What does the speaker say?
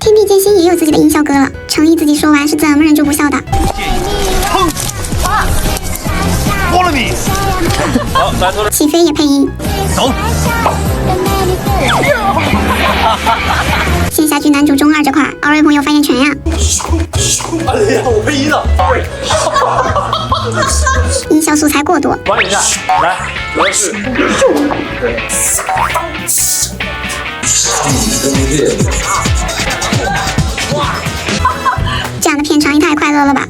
天地间心也有自己的音效歌了，诚意自己说完是怎么忍住不笑的？摸了你！好，来坐着。起飞也配音。走。仙侠剧男主中二这块，敖瑞朋友发言权呀！哎呀，我配音了。音效素材过多。管理一下，来，主要是。这样的片场也太快乐了吧！